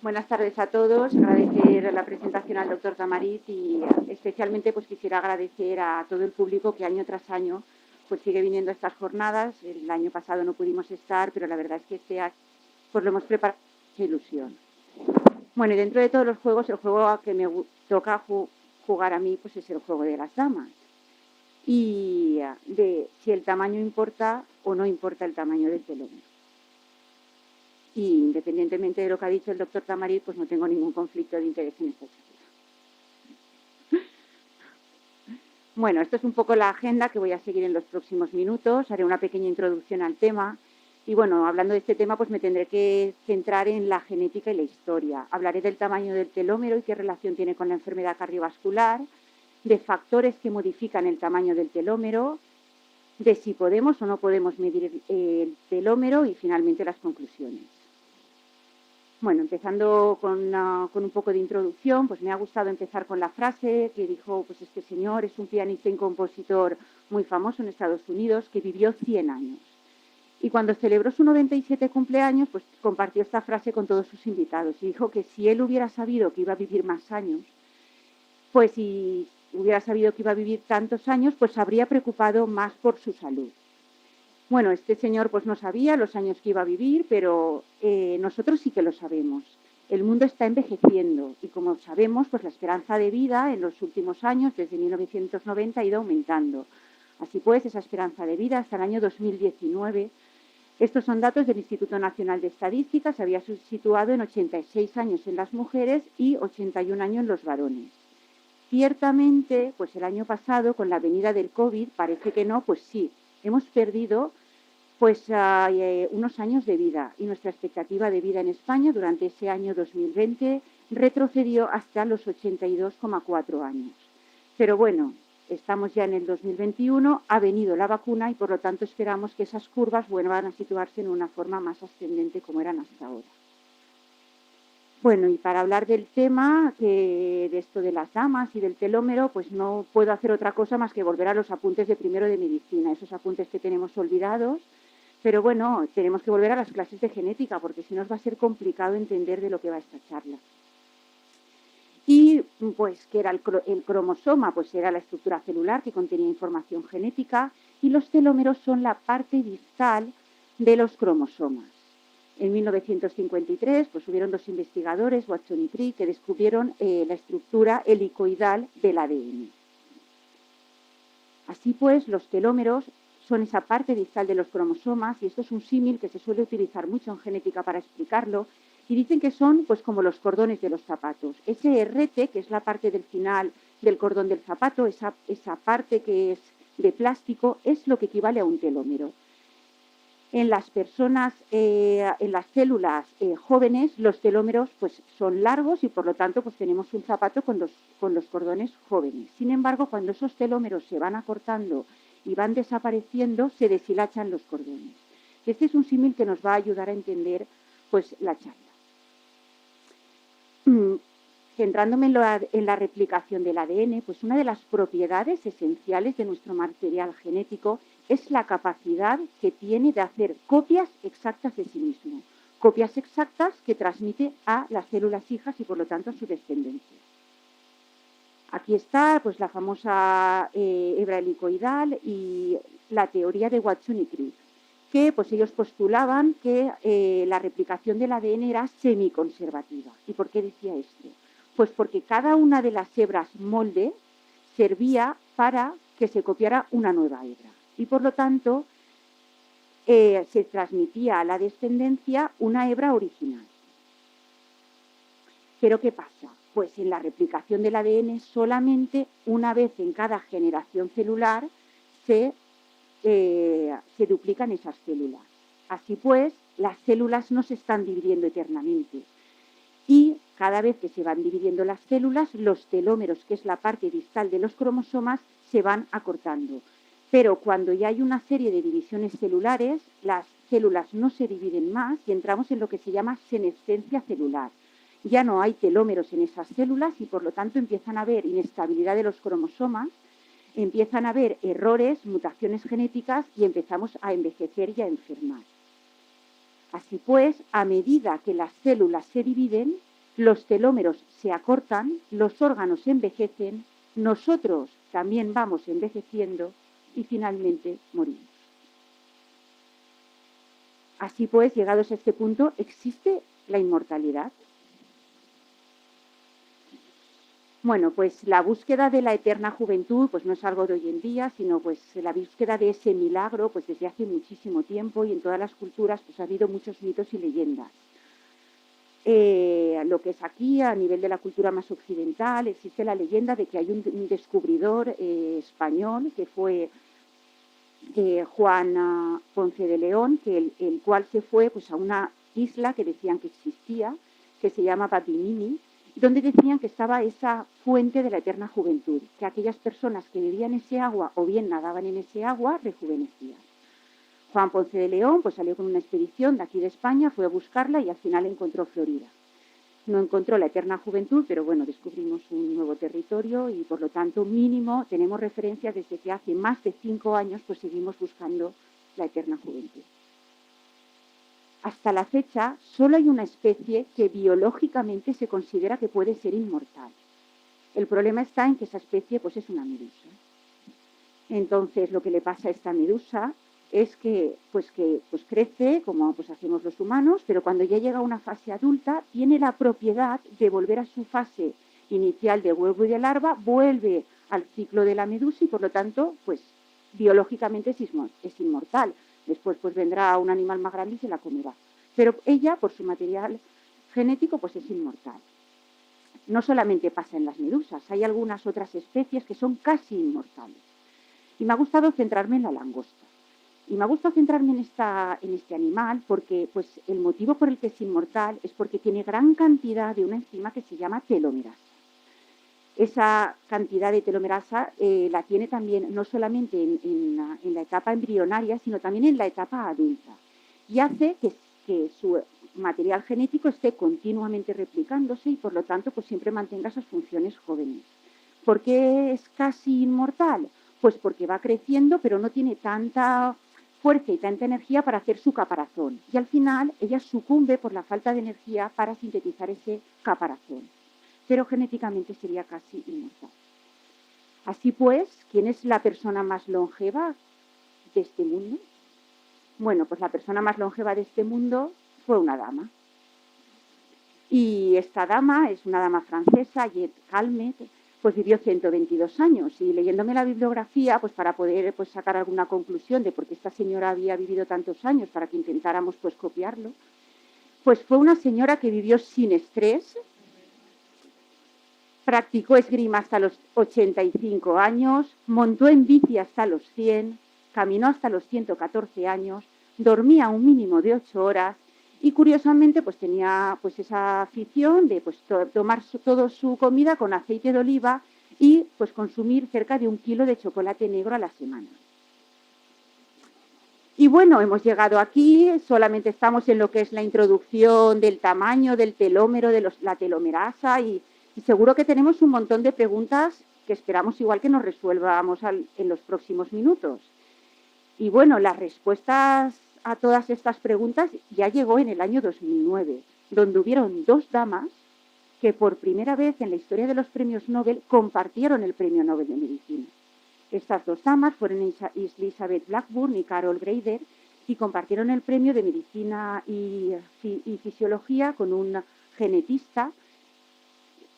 Buenas tardes a todos. Agradecer la presentación al doctor Tamariz y especialmente pues quisiera agradecer a todo el público que año tras año pues sigue viniendo a estas jornadas. El año pasado no pudimos estar, pero la verdad es que este año pues lo hemos preparado con mucha ilusión. Bueno, y dentro de todos los juegos, el juego que me toca jugar a mí pues es el juego de las damas. Y de si el tamaño importa o no importa el tamaño del telómero. Y independientemente de lo que ha dicho el doctor Tamariz, pues no tengo ningún conflicto de interés en esta charla. Bueno, esto es un poco la agenda que voy a seguir en los próximos minutos. Haré una pequeña introducción al tema. Y bueno, hablando de este tema, pues me tendré que centrar en la genética y la historia. Hablaré del tamaño del telómero y qué relación tiene con la enfermedad cardiovascular, de factores que modifican el tamaño del telómero, de si podemos o no podemos medir el telómero y finalmente las conclusiones. Bueno, empezando con un poco de introducción, pues me ha gustado empezar con la frase que dijo, pues este señor es un pianista y compositor muy famoso en Estados Unidos que vivió 100 años. Y cuando celebró su 97 cumpleaños, pues compartió esta frase con todos sus invitados y dijo que si él hubiera sabido que iba a vivir más años, pues si hubiera sabido que iba a vivir tantos años, pues se habría preocupado más por su salud. Bueno, este señor pues no sabía los años que iba a vivir, pero nosotros sí que lo sabemos. El mundo está envejeciendo y como sabemos, pues la esperanza de vida en los últimos años, desde 1990, ha ido aumentando. Así pues, esa esperanza de vida hasta el año 2019, estos son datos del Instituto Nacional de Estadística, se había situado en 86 años en las mujeres y 81 años en los varones. Ciertamente, pues el año pasado, con la venida del COVID, parece que no, pues sí, hemos perdido pues unos años de vida y nuestra expectativa de vida en España durante ese año 2020 retrocedió hasta los 82,4 años. Pero bueno, estamos ya en el 2021, ha venido la vacuna y por lo tanto esperamos que esas curvas vuelvan a situarse en una forma más ascendente como eran hasta ahora. Bueno, y para hablar del tema, de esto de las damas y del telómero, pues no puedo hacer otra cosa más que volver a los apuntes de primero de medicina, esos apuntes que tenemos olvidados, pero bueno, tenemos que volver a las clases de genética, porque si no nos va a ser complicado entender de lo que va esta charla. Y pues, ¿qué era el cromosoma? Pues era la estructura celular que contenía información genética y los telómeros son la parte distal de los cromosomas. En 1953 pues, hubieron dos investigadores, Watson y Crick, que descubrieron la estructura helicoidal del ADN. Así pues, los telómeros son esa parte distal de los cromosomas y esto es un símil que se suele utilizar mucho en genética para explicarlo y dicen que son pues, como los cordones de los zapatos. Ese herrete, que es la parte del final del cordón del zapato, esa parte que es de plástico, es lo que equivale a un telómero. En las personas, en las células jóvenes, los telómeros pues, son largos y por lo tanto pues, tenemos un zapato con los cordones jóvenes. Sin embargo, cuando esos telómeros se van acortando y van desapareciendo, se deshilachan los cordones. Este es un símil que nos va a ayudar a entender pues, la charla. Centrándome en la replicación del ADN, pues una de las propiedades esenciales de nuestro material genético es la capacidad que tiene de hacer copias exactas de sí mismo, copias exactas que transmite a las células hijas y por lo tanto a su descendencia. Aquí está pues, la famosa hebra helicoidal y la teoría de Watson y Crick, que pues, ellos postulaban que la replicación del ADN era semiconservativa. ¿Y por qué decía esto? Pues porque cada una de las hebras molde servía para que se copiara una nueva hebra. Y por lo tanto se transmitía a la descendencia una hebra original. ¿Pero qué pasa? Pues en la replicación del ADN solamente una vez en cada generación celular se duplican esas células. Así pues, las células no se están dividiendo eternamente. Y cada vez que se van dividiendo las células, los telómeros, que es la parte distal de los cromosomas, se van acortando. Pero cuando ya hay una serie de divisiones celulares, las células no se dividen más y entramos en lo que se llama senescencia celular. Ya no hay telómeros en esas células y por lo tanto empiezan a haber inestabilidad de los cromosomas, empiezan a haber errores, mutaciones genéticas y empezamos a envejecer y a enfermar. Así pues, a medida que las células se dividen, los telómeros se acortan, los órganos envejecen, nosotros también vamos envejeciendo y finalmente morimos. Así pues, llegados a este punto, ¿existe la inmortalidad? Bueno, pues la búsqueda de la eterna juventud pues no es algo de hoy en día, sino pues la búsqueda de ese milagro pues desde hace muchísimo tiempo, y en todas las culturas pues ha habido muchos mitos y leyendas. Lo que es aquí, a nivel de la cultura más occidental, existe la leyenda de que hay un descubridor español que fue Juan Ponce de León, el cual se fue pues a una isla que decían que existía, que se llama Bimini, donde decían que estaba esa fuente de la eterna juventud, que aquellas personas que bebían ese agua o bien nadaban en ese agua rejuvenecían. Juan Ponce de León pues salió con una expedición de aquí de España, fue a buscarla y al final encontró Florida. No encontró la eterna juventud, pero bueno, descubrimos un nuevo territorio y por lo tanto mínimo tenemos referencias desde que hace más de 5 años pues seguimos buscando la eterna juventud. Hasta la fecha solo hay una especie que biológicamente se considera que puede ser inmortal. El problema está en que esa especie pues es una medusa. Entonces lo que le pasa a esta medusa es que crece como pues hacemos los humanos, pero cuando ya llega a una fase adulta tiene la propiedad de volver a su fase inicial de huevo y de larva, vuelve al ciclo de la medusa y por lo tanto pues biológicamente es inmortal. Después pues vendrá un animal más grande y se la comerá. Pero ella, por su material genético, pues es inmortal. No solamente pasa en las medusas, hay algunas otras especies que son casi inmortales. Y me ha gustado centrarme en la langosta. Y me ha gustado centrarme en este animal porque pues, el motivo por el que es inmortal es porque tiene gran cantidad de una enzima que se llama telomerasa. Esa cantidad de telomerasa la tiene también no solamente en la etapa embrionaria, sino también en la etapa adulta. Y hace que su material genético esté continuamente replicándose y por lo tanto pues, siempre mantenga esas funciones jóvenes. ¿Por qué es casi inmortal? Pues porque va creciendo, pero no tiene tanta fuerza y tanta energía para hacer su caparazón. Y al final ella sucumbe por la falta de energía para sintetizar ese caparazón. Pero genéticamente sería casi inmortal. Así pues, ¿quién es la persona más longeva de este mundo? Bueno, pues la persona más longeva de este mundo fue una dama. Y esta dama es una dama francesa, Jet Calmet, pues vivió 122 años. Y leyéndome la bibliografía, pues para poder pues, sacar alguna conclusión de por qué esta señora había vivido tantos años, para que intentáramos pues copiarlo, pues fue una señora que vivió sin estrés, practicó esgrima hasta los 85 años, montó en bici hasta los 100, caminó hasta los 114 años, dormía un mínimo de 8 horas y curiosamente pues tenía pues esa afición de pues tomar toda su comida con aceite de oliva y pues consumir cerca de 1 kilo de chocolate negro a la semana. Y bueno, hemos llegado aquí, solamente estamos en lo que es la introducción del tamaño del telómero, de la telomerasa y seguro que tenemos un montón de preguntas que esperamos igual que nos resuelvamos en los próximos minutos. Y bueno, las respuestas a todas estas preguntas ya llegó en el año 2009, donde hubieron 2 damas que por primera vez en la historia de los premios Nobel compartieron el premio Nobel de Medicina. Estas 2 damas fueron Elizabeth Blackburn y Carol Greider y compartieron el premio de Medicina y Fisiología con un genetista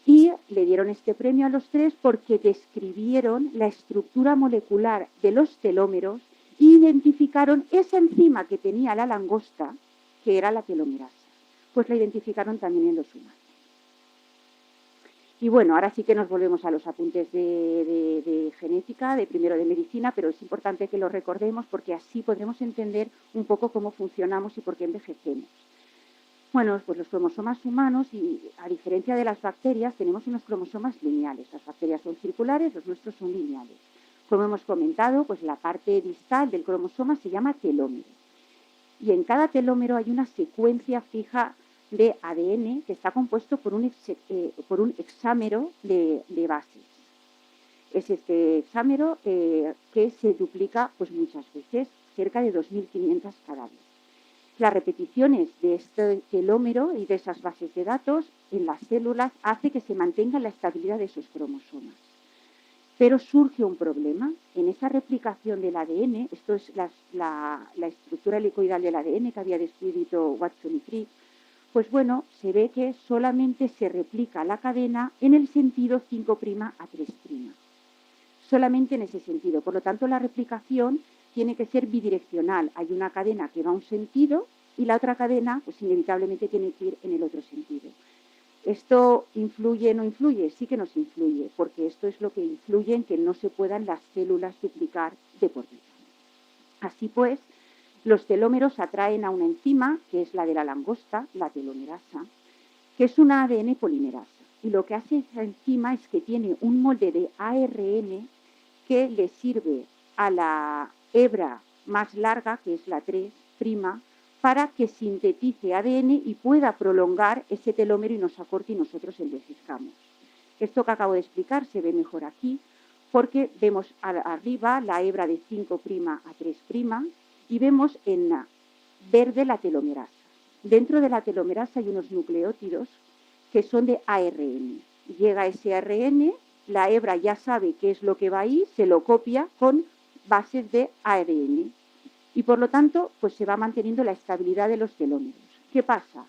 y le dieron este premio a los 3 porque describieron la estructura molecular de los telómeros e identificaron esa enzima que tenía la langosta, que era la telomerasa. Pues la identificaron también en los humanos. Y bueno, ahora sí que nos volvemos a los apuntes de genética, de primero de medicina, pero es importante que lo recordemos porque así podremos entender un poco cómo funcionamos y por qué envejecemos. Bueno, pues los cromosomas humanos, y a diferencia de las bacterias, tenemos unos cromosomas lineales. Las bacterias son circulares, los nuestros son lineales. Como hemos comentado, pues la parte distal del cromosoma se llama telómero. Y en cada telómero hay una secuencia fija de ADN que está compuesto por un hexámero de bases. Es este hexámero que se duplica pues muchas veces, cerca de 2.500 cada vez. Las repeticiones de este telómero y de esas bases de datos en las células hace que se mantenga la estabilidad de esos cromosomas. Pero surge un problema. En esa replicación del ADN, esto es la estructura helicoidal del ADN que había descrito Watson y Crick, pues bueno, se ve que solamente se replica la cadena en el sentido 5' a 3'. Solamente en ese sentido. Por lo tanto, la replicación tiene que ser bidireccional. Hay una cadena que va a un sentido y la otra cadena, pues inevitablemente tiene que ir en el otro sentido. ¿Esto influye o no influye? Sí que nos influye, porque esto es lo que influye en que no se puedan las células duplicar de por vida. Así pues, los telómeros atraen a una enzima, que es la de la langosta, la telomerasa, que es una ADN polimerasa. Y lo que hace esa enzima es que tiene un molde de ARN que le sirve a la hebra más larga, que es la 3', para que sintetice ADN y pueda prolongar ese telómero y nos acorte y nosotros envejezcamos. Esto que acabo de explicar se ve mejor aquí porque vemos arriba la hebra de 5' a 3' y vemos en verde la telomerasa. Dentro de la telomerasa hay unos nucleótidos que son de ARN. Llega ese ARN, la hebra ya sabe qué es lo que va ahí, se lo copia con bases de ARN. Y por lo tanto, pues se va manteniendo la estabilidad de los telómeros. ¿Qué pasa?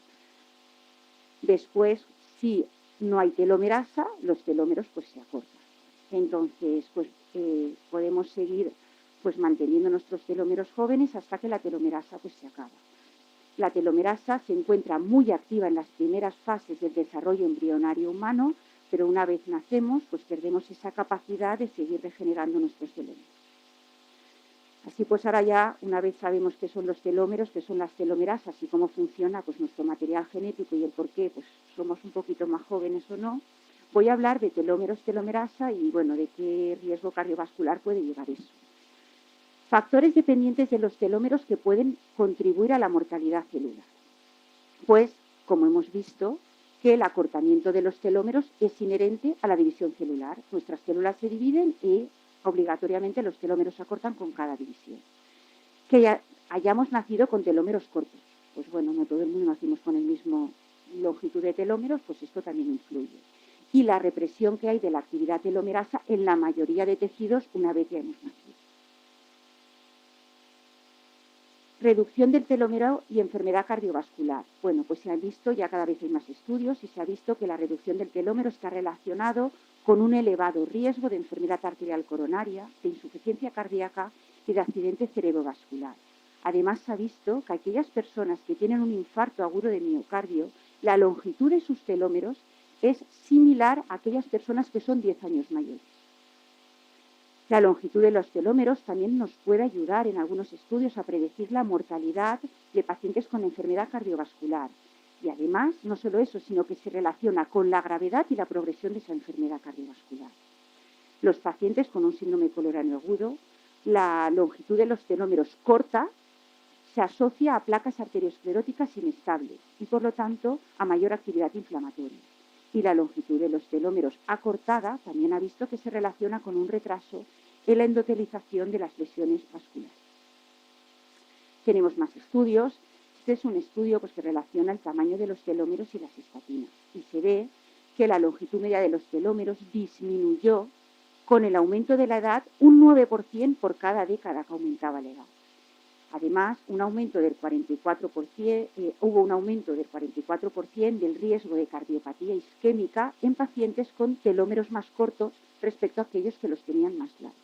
Después, si no hay telomerasa, los telómeros pues se acortan. Entonces, pues podemos seguir pues manteniendo nuestros telómeros jóvenes hasta que la telomerasa pues se acaba. La telomerasa se encuentra muy activa en las primeras fases del desarrollo embrionario humano, pero una vez nacemos, pues perdemos esa capacidad de seguir regenerando nuestros telómeros. Así pues, ahora ya, una vez sabemos qué son los telómeros, qué son las telomerasas y cómo funciona pues, nuestro material genético y el por qué pues, somos un poquito más jóvenes o no, voy a hablar de telómeros, telomerasa y, bueno, de qué riesgo cardiovascular puede llevar eso. Factores dependientes de los telómeros que pueden contribuir a la mortalidad celular. Pues, como hemos visto, que el acortamiento de los telómeros es inherente a la división celular. Nuestras células se dividen y obligatoriamente los telómeros se acortan con cada división. Que ya hayamos nacido con telómeros cortos. Pues bueno, no todo el mundo nacimos con el mismo longitud de telómeros, pues esto también influye. Y la represión que hay de la actividad telomerasa en la mayoría de tejidos una vez ya hemos nacido. Reducción del telómero y enfermedad cardiovascular. Bueno, pues se han visto, ya cada vez hay más estudios y se ha visto que la reducción del telómero está relacionado con un elevado riesgo de enfermedad arterial coronaria, de insuficiencia cardíaca y de accidente cerebrovascular. Además, se ha visto que aquellas personas que tienen un infarto agudo de miocardio, la longitud de sus telómeros es similar a aquellas personas que son 10 años mayores. La longitud de los telómeros también nos puede ayudar en algunos estudios a predecir la mortalidad de pacientes con enfermedad cardiovascular. Y además, no solo eso, sino que se relaciona con la gravedad y la progresión de esa enfermedad cardiovascular. Los pacientes con un síndrome coronario agudo, la longitud de los telómeros corta se asocia a placas arterioscleróticas inestables y, por lo tanto, a mayor actividad inflamatoria. Y la longitud de los telómeros acortada también ha visto que se relaciona con un retraso en la endotelización de las lesiones vasculares. Tenemos más estudios. Este es un estudio pues, que relaciona el tamaño de los telómeros y las estatinas. Y se ve que la longitud media de los telómeros disminuyó con el aumento de la edad un 9% por cada década que aumentaba la edad. Además, hubo un aumento del 44% del riesgo de cardiopatía isquémica en pacientes con telómeros más cortos respecto a aquellos que los tenían más largos.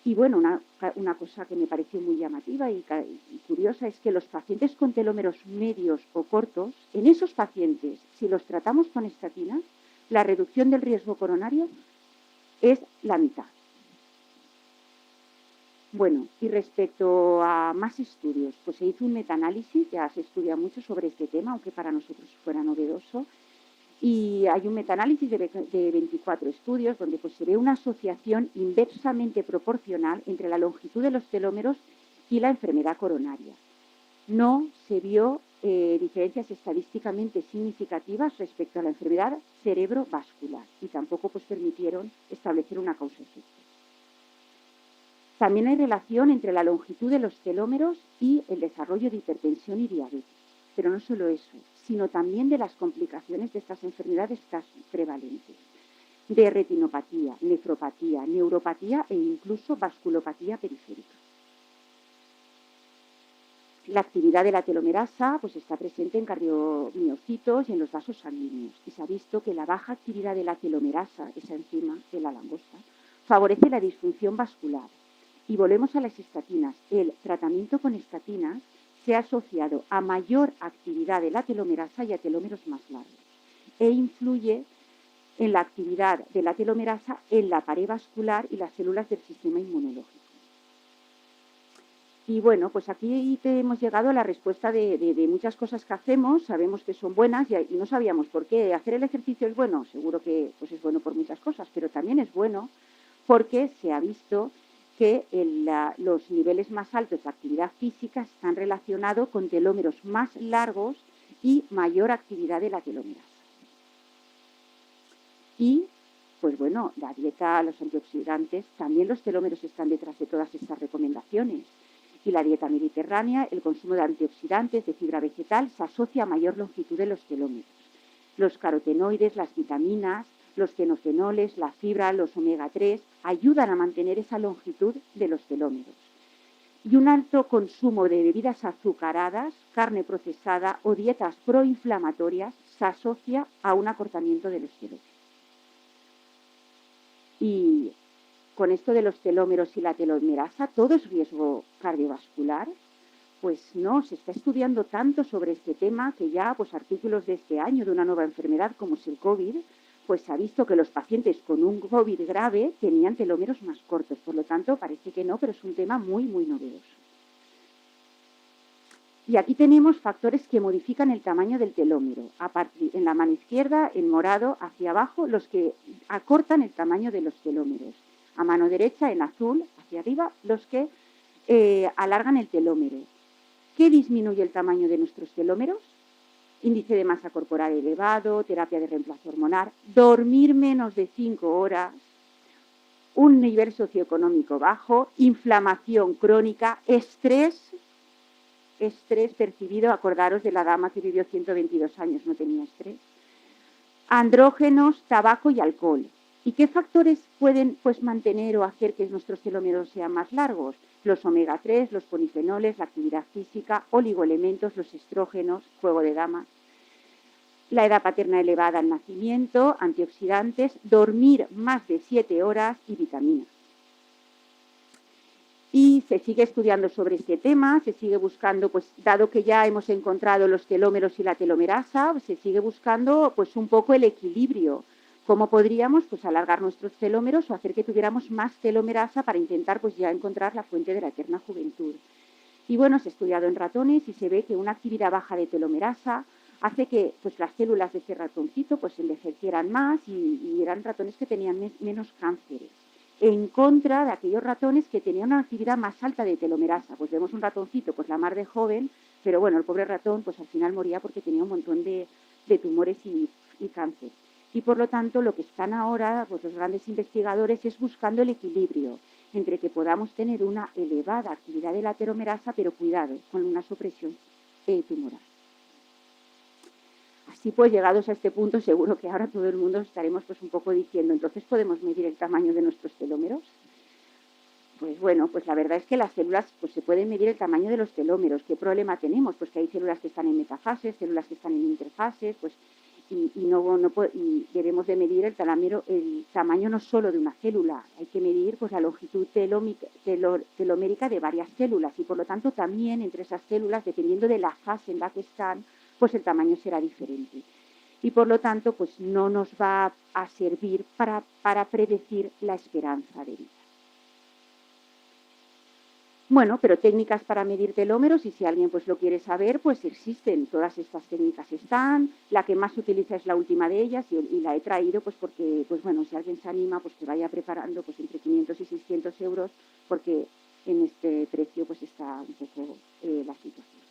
Y bueno, una cosa que me pareció muy llamativa y curiosa es que los pacientes con telómeros medios o cortos, en esos pacientes, si los tratamos con estatinas, la reducción del riesgo coronario es la mitad. Bueno, y respecto a más estudios, pues se hizo un metaanálisis, ya se estudia mucho sobre este tema, aunque para nosotros fuera novedoso, y hay un metaanálisis de 24 estudios donde pues, se ve una asociación inversamente proporcional entre la longitud de los telómeros y la enfermedad coronaria. No se vio diferencias estadísticamente significativas respecto a la enfermedad cerebrovascular y tampoco pues, permitieron establecer una causa-efecto. También hay relación entre la longitud de los telómeros y el desarrollo de hipertensión y diabetes. Pero no solo eso, sino también de las complicaciones de estas enfermedades prevalentes, de retinopatía, nefropatía, neuropatía e incluso vasculopatía periférica. La actividad de la telomerasa pues, está presente en cardiomiocitos y en los vasos sanguíneos. Y se ha visto que la baja actividad de la telomerasa, esa enzima de la langosta, favorece la disfunción vascular. Y volvemos a las estatinas. El tratamiento con estatinas se ha asociado a mayor actividad de la telomerasa y a telómeros más largos. E influye en la actividad de la telomerasa en la pared vascular y las células del sistema inmunológico. Y bueno, pues aquí hemos llegado a la respuesta de muchas cosas que hacemos, sabemos que son buenas y no sabíamos por qué. ¿Hacer el ejercicio es bueno? Seguro que pues es bueno por muchas cosas, pero también es bueno porque se ha visto que los niveles más altos de actividad física están relacionados con telómeros más largos y mayor actividad de la telomerasa. Y, pues bueno, la dieta, los antioxidantes, también los telómeros están detrás de todas estas recomendaciones. Y la dieta mediterránea, el consumo de antioxidantes, de fibra vegetal, se asocia a mayor longitud de los telómeros. Los carotenoides, las vitaminas, los fenofenoles, la fibra, los omega 3, ayudan a mantener esa longitud de los telómeros. Y un alto consumo de bebidas azucaradas, carne procesada o dietas proinflamatorias se asocia a un acortamiento de los telómeros. Y con esto de los telómeros y la telomerasa, ¿todo es riesgo cardiovascular? Pues no, se está estudiando tanto sobre este tema que ya pues artículos de este año de una nueva enfermedad como es el COVID, pues se ha visto que los pacientes con un COVID grave tenían telómeros más cortos. Por lo tanto, parece que no, pero es un tema muy, muy novedoso. Y aquí tenemos factores que modifican el tamaño del telómero. En la mano izquierda, en morado, hacia abajo, los que acortan el tamaño de los telómeros. A mano derecha, en azul, hacia arriba, los que alargan el telómero. ¿Qué disminuye el tamaño de nuestros telómeros? Índice de masa corporal elevado, terapia de reemplazo hormonal, dormir menos de 5 horas, un nivel socioeconómico bajo, inflamación crónica, estrés percibido, acordaros de la dama que vivió 122 años, no tenía estrés, andrógenos, tabaco y alcohol. ¿Y qué factores pueden pues, mantener o hacer que nuestros telómeros sean más largos? Los omega 3, los polifenoles, la actividad física, oligoelementos, los estrógenos, juego de damas, la edad paterna elevada al nacimiento, antioxidantes, dormir más de 7 horas y vitaminas. Y se sigue estudiando sobre este tema, se sigue buscando, pues dado que ya hemos encontrado los telómeros y la telomerasa, se sigue buscando pues un poco el equilibrio. ¿Cómo podríamos pues alargar nuestros telómeros o hacer que tuviéramos más telomerasa para intentar pues ya encontrar la fuente de la eterna juventud? Y bueno, se ha estudiado en ratones y se ve que una actividad baja de telomerasa hace que pues las células de ese ratoncito pues envejecieran más y eran ratones que tenían menos cánceres, en contra de aquellos ratones que tenían una actividad más alta de telomerasa. Pues vemos un ratoncito, pues la mar de joven, pero bueno, el pobre ratón pues al final moría porque tenía un montón de tumores y cáncer. Y por lo tanto lo que están ahora pues los grandes investigadores es buscando el equilibrio entre que podamos tener una elevada actividad de la telomerasa, pero cuidado, con una supresión tumoral. Así pues, llegados a este punto, seguro que ahora todo el mundo estaremos pues un poco diciendo, ¿entonces podemos medir el tamaño de nuestros telómeros? Pues bueno, pues la verdad es que las células pues se pueden medir el tamaño de los telómeros. ¿Qué problema tenemos? Pues que hay células que están en metafases, células que están en interfases, pues y debemos de medir el tamaño no solo de una célula, hay que medir pues la longitud telomérica de varias células y por lo tanto también entre esas células, dependiendo de la fase en la que están, pues el tamaño será diferente. Y por lo tanto, pues no nos va a servir para predecir la esperanza de vida. Bueno, pero técnicas para medir telómeros, y si alguien pues lo quiere saber, pues existen, todas estas técnicas están, la que más se utiliza es la última de ellas y la he traído pues porque, pues bueno, si alguien se anima, pues que vaya preparando pues entre 500 y 600 euros, porque en este precio pues está un poco la situación.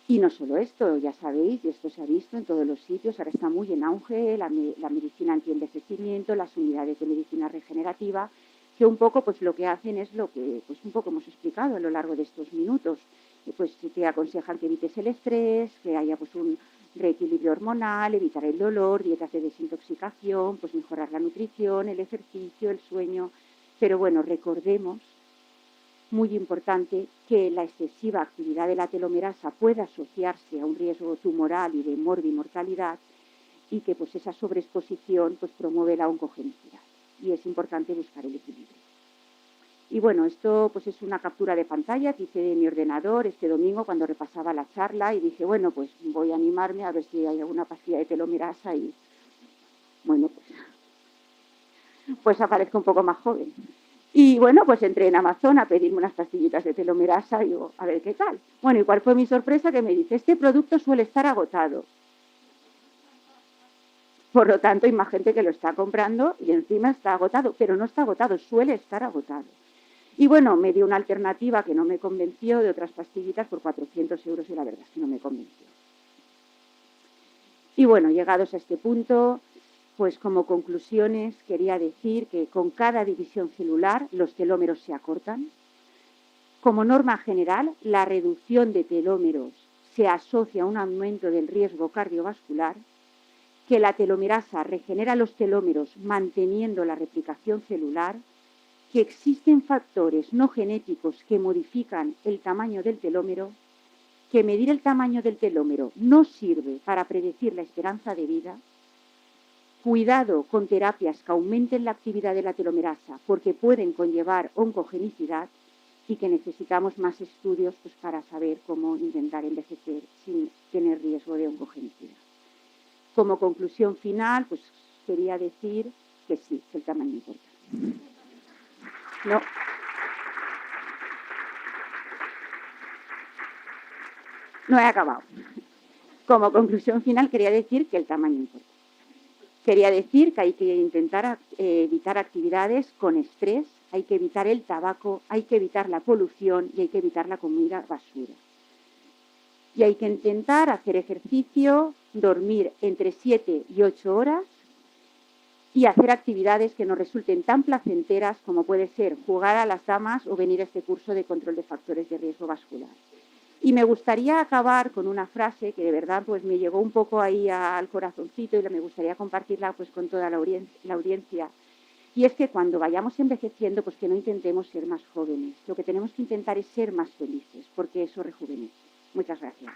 Y no solo esto, ya sabéis, y esto se ha visto en todos los sitios, ahora está muy en auge la medicina antienvejecimiento, las unidades de medicina regenerativa, que un poco pues lo que hacen es lo que pues un poco hemos explicado a lo largo de estos minutos. Pues te aconsejan que evites el estrés, que haya pues un reequilibrio hormonal, evitar el dolor, dietas de desintoxicación, pues mejorar la nutrición, el ejercicio, el sueño. Pero bueno, recordemos, muy importante, que la excesiva actividad de la telomerasa puede asociarse a un riesgo tumoral y de morbimortalidad, y que pues esa sobreexposición pues promueve la oncogenicidad, y es importante buscar el equilibrio. Y bueno, esto pues es una captura de pantalla que hice de mi ordenador este domingo cuando repasaba la charla, y dije, bueno, pues voy a animarme a ver si hay alguna pastilla de telomerasa, y bueno, pues aparezco un poco más joven. Y bueno, pues entré en Amazon a pedirme unas pastillitas de telomerasa y digo, a ver qué tal. Bueno, ¿y cuál fue mi sorpresa? Que me dice, este producto suele estar agotado. Por lo tanto, hay más gente que lo está comprando y encima está agotado, pero no está agotado, suele estar agotado. Y bueno, me dio una alternativa que no me convenció de otras pastillitas por 400 euros y la verdad es que no me convenció. Y bueno, llegados a este punto, pues como conclusiones quería decir que con cada división celular los telómeros se acortan. Como norma general, la reducción de telómeros se asocia a un aumento del riesgo cardiovascular, que la telomerasa regenera los telómeros manteniendo la replicación celular, que existen factores no genéticos que modifican el tamaño del telómero, que medir el tamaño del telómero no sirve para predecir la esperanza de vida, cuidado con terapias que aumenten la actividad de la telomerasa porque pueden conllevar oncogenicidad, y que necesitamos más estudios pues, para saber cómo intentar envejecer sin tener riesgo de oncogenicidad. Como conclusión final, pues quería decir que sí, que el tamaño importa. No he acabado. Como conclusión final, quería decir que el tamaño importa. Quería decir que hay que intentar evitar actividades con estrés, hay que evitar el tabaco, hay que evitar la polución y hay que evitar la comida basura. Y hay que intentar hacer ejercicio, dormir entre 7 y 8 horas y hacer actividades que nos resulten tan placenteras como puede ser jugar a las damas o venir a este curso de control de factores de riesgo vascular. Y me gustaría acabar con una frase que de verdad pues me llegó un poco ahí al corazoncito y me gustaría compartirla pues con toda la audiencia. Y es que cuando vayamos envejeciendo, pues que no intentemos ser más jóvenes. Lo que tenemos que intentar es ser más felices, porque eso rejuvenece. Muchas gracias.